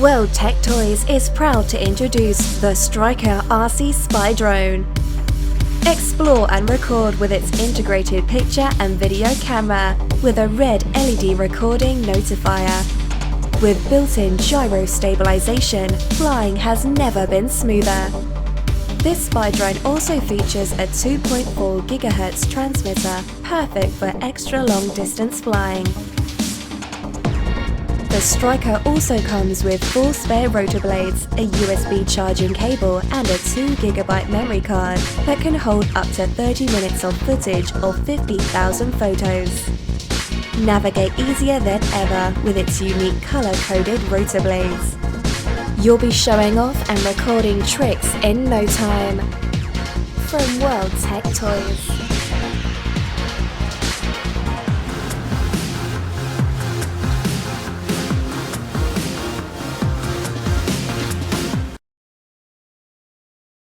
World Tech Toys is proud to introduce the Striker RC Spy Drone. Explore and record with its integrated picture and video camera with a red LED recording notifier. With built-in gyro stabilization, flying has never been smoother. This spy drone also features a 2.4 GHz transmitter, perfect for extra long distance flying. The Striker also comes with 4 spare rotor blades, a USB charging cable and a 2 GB memory card that can hold up to 30 minutes of footage or 50,000 photos. Navigate easier than ever with its unique color-coded rotor blades. You'll be showing off and recording tricks in no time. From World Tech Toys.